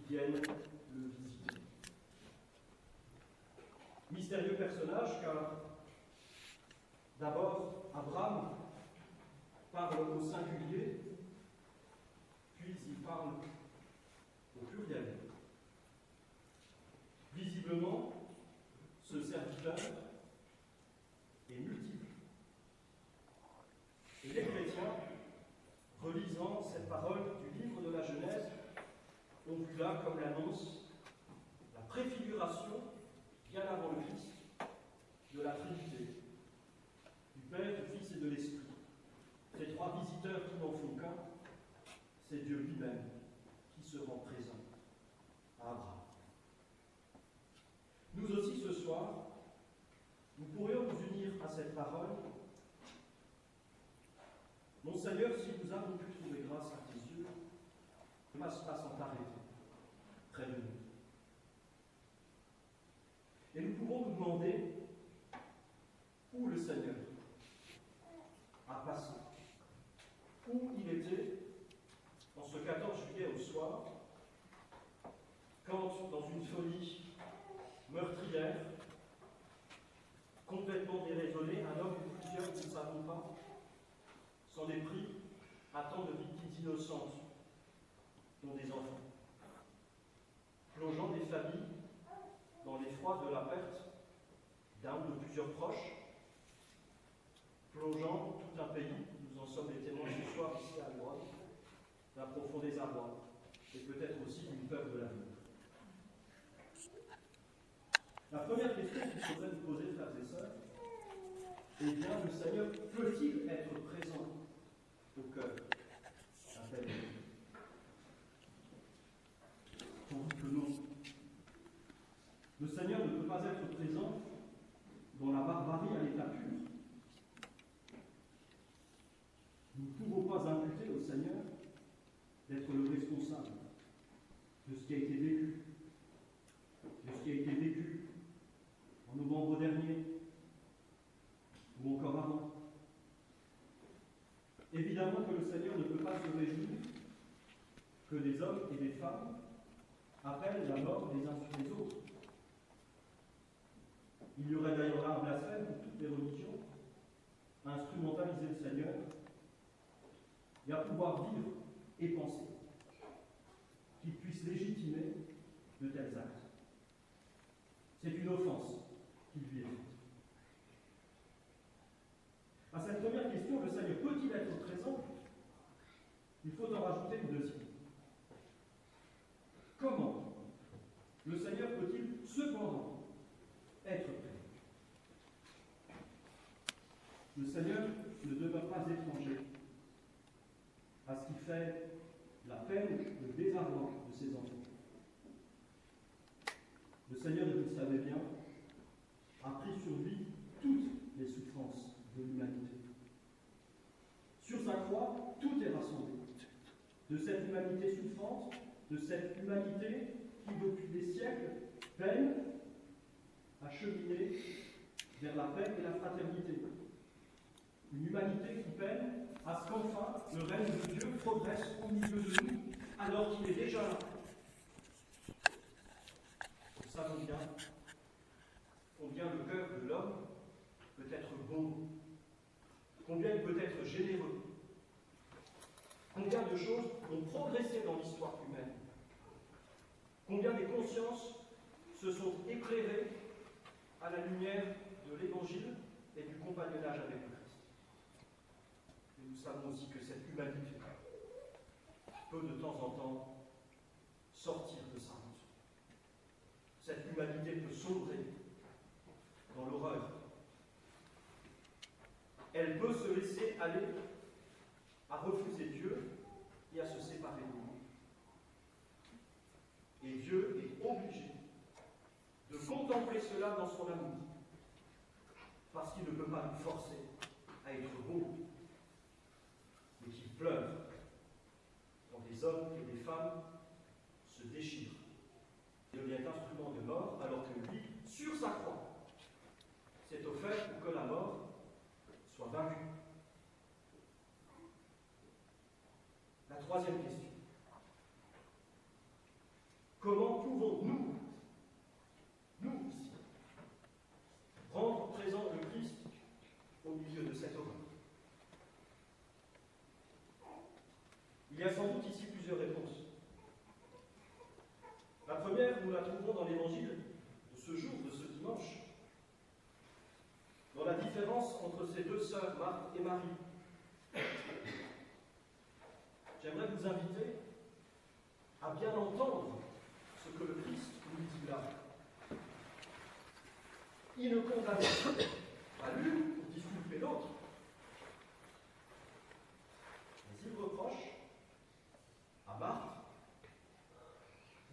viennent le visiter. Mystérieux personnage, car d'abord Abraham parle au singulier, puis il parle au pluriel. Visiblement, ce serviteur est multiple. Et les chrétiens, relisant cette parole du livre de la Genèse, ont vu là comme l'annonce, la préfiguration, bien avant le Christ, de la Trinité, du Père, du Fils et de l'Esprit. Ces trois visiteurs qui n'en font qu'un, c'est Dieu lui-même qui se rend présent à Abraham. Nous aussi, ce soir, nous pourrions nous unir à cette parole. Mon Seigneur, si nous avons pu trouver grâce à tes yeux, ne passe pas sans t'arrêter près de nous. Et nous pouvons nous demander où le Seigneur a passé, où il était en ce 14 juillet au soir, quand, dans une folie meurtrière, complètement déraisonné, un homme ou plusieurs, nous ne savons pas, s'en est pris à tant de victimes innocentes, dont des enfants, plongeant des familles dans l'effroi de la perte d'un ou de plusieurs proches, plongeant tout un pays, nous en sommes les témoins ce soir ici à Lyon, d'un profond désarroi, et peut-être aussi d'une peur de l'avenir. La première question qu'il faudrait nous poser, frères et sœurs, eh bien, le Seigneur peut-il être présent au cœur d'un tel homme? Sans doute que non. Le Seigneur ne peut pas être présent dans la barbarie à l'état pur. Nous ne pouvons pas imputer au Seigneur d'être le responsable de ce qui a été vécu, de ce qui a été vécu en novembre dernier, ou encore avant. Évidemment que le Seigneur ne peut pas se réjouir que des hommes et des femmes appellent la mort les uns sur les autres. Il y aurait d'ailleurs là un blasphème pour toutes les religions, à instrumentaliser le Seigneur et à pouvoir vivre et penser qu'il puisse légitimer de tels actes. C'est une offense qui lui est faite. À cette première question, le Seigneur peut-il être présent? Il faut en rajouter une deuxième. Comment le Seigneur peut-il cependant être présent? Le Seigneur ne demeure pas étranger à ce qui fait la peine, le désarroi de ses enfants. Le Seigneur, vous le savez bien, a pris sur lui toutes les souffrances de l'humanité. Sur sa croix, tout est rassemblé. De cette humanité souffrante, de cette humanité qui, depuis des siècles, peine à cheminer vers la paix et la fraternité. Une humanité qui peine à ce qu'enfin le règne de Dieu progresse au milieu de nous, alors qu'il est déjà là. Nous savons bien combien le cœur de l'homme peut être beau, combien il peut être généreux, combien de choses ont progressé dans l'histoire humaine, combien des consciences se sont éclairées à la lumière de l'Évangile et du compagnonnage avec le Christ. Et nous savons aussi que cette humanité peut de temps en temps sortir de sa route. Cette humanité peut sombrer dans l'horreur. Elle peut se laisser aller à refuser Dieu et à se séparer de lui. Et Dieu est obligé de contempler cela dans son amour, parce qu'il ne peut pas nous forcer à être beau, mais qu'il pleure quand des hommes et des femmes se déchirent. Il devient instrument de mort, alors que lui, sur sa croix, s'est offert pour que la mort soit vaincue. La troisième question. la trouvons dans l'évangile de ce jour, de ce dimanche, dans la différence entre ces deux sœurs, Marthe et Marie. J'aimerais vous inviter à bien entendre ce que le Christ nous dit là. Il ne condamne pas l'une pour disculper l'autre, mais il reproche à Marthe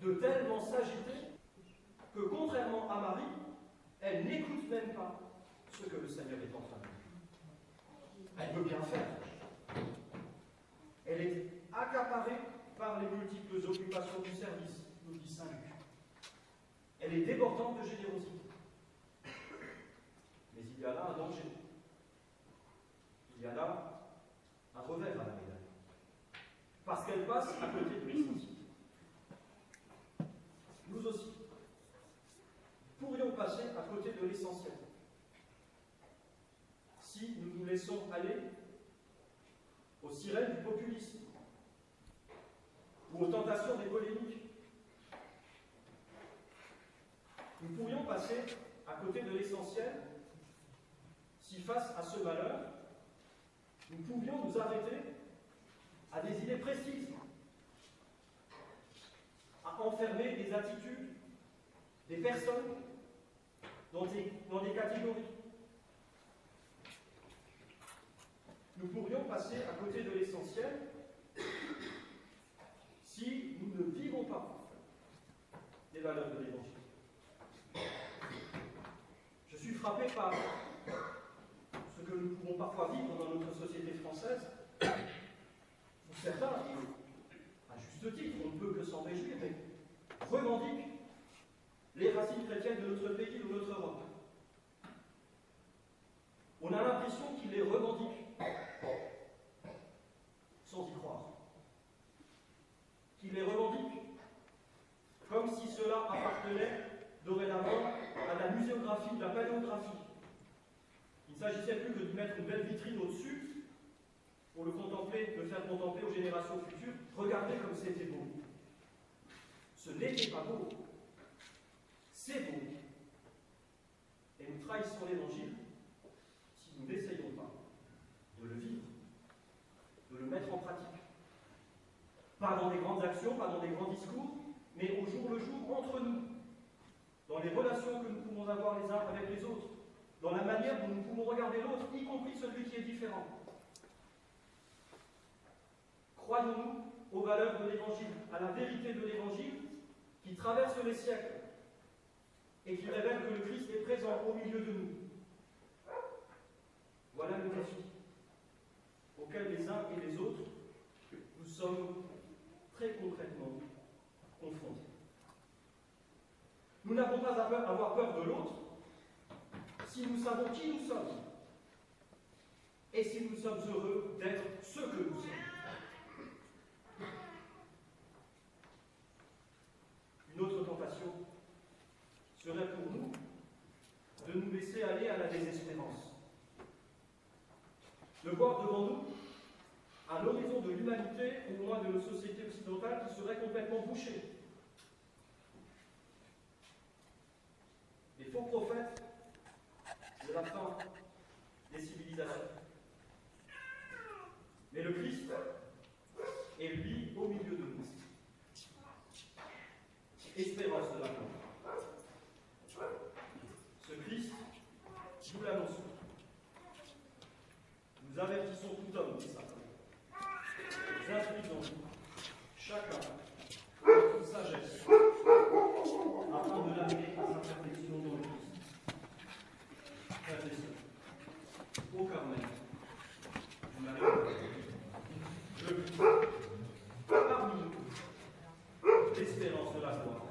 de tellement s'agiter que, contrairement à Marie, elle n'écoute même pas ce que le Seigneur est en train de dire. Elle veut bien faire. Elle est accaparée par les multiples occupations du service, nous dit Saint Luc. Elle est débordante de générosité. Mais il y a là un danger. Il y a là un revers à la médaille. Parce qu'elle passe à côté de l'essentiel. Nous aussi pourrions passer à côté de l'essentiel si nous nous laissons aller aux sirènes du populisme ou aux tentations des polémiques. Nous pourrions passer à côté de l'essentiel si, face à ce malheur, nous pouvions nous arrêter à des idées précises, à enfermer des attitudes, des personnes dans des catégories. Nous pourrions passer à côté de l'essentiel si nous ne vivons pas des valeurs de l'Évangile. Je suis frappé par ce que nous pouvons parfois vivre dans notre société française, où certains, à juste titre, on ne peut que s'en réjouir, mais revendiquent les racines chrétiennes de notre pays ou de notre Europe. On a l'impression qu'ils les revendiquent sans y croire. Qu'ils les revendiquent comme si cela appartenait dorénavant à la muséographie, de la paléographie. Il ne s'agissait plus que de mettre une belle vitrine au-dessus pour le faire contempler aux générations futures. Regardez comme c'était beau. Ce n'était pas beau. C'est beau. Et nous trahissons l'Évangile si nous n'essayons pas de le vivre, de le mettre en pratique. Pas dans des grandes actions, pas dans des grands discours, mais au jour le jour, entre nous, dans les relations que nous pouvons avoir les uns avec les autres, dans la manière dont nous pouvons regarder l'autre, y compris celui qui est différent. Croyons-nous aux valeurs de l'Évangile, à la vérité de l'Évangile qui traverse les siècles et qui révèle que le Christ est présent au milieu de nous. Voilà le défi auquel les uns et les autres nous sommes très concrètement confrontés. Nous n'avons pas à avoir peur de l'autre si nous savons qui nous sommes et si nous sommes heureux d'être ce que nous sommes. Une autre tentation serait pour nous de nous laisser aller à la désespérance, de voir devant nous un horizon de l'humanité, au moins de nos sociétés occidentales, qui serait complètement bouché. Les faux prophètes de la fin des civilisations. Mais le Christ est, lui, au milieu de nous. Espérance de la foi. Ce Christ, nous l'annonçons. Nous avertissons tout homme, dit saint Paul. Nous instruisons chacun avec toute sagesse, afin de l'amener à sa perfection dans le Christ. Frères et sœurs, au Carmel, du malheur, le Christ, parmi nous, l'espérance de la gloire.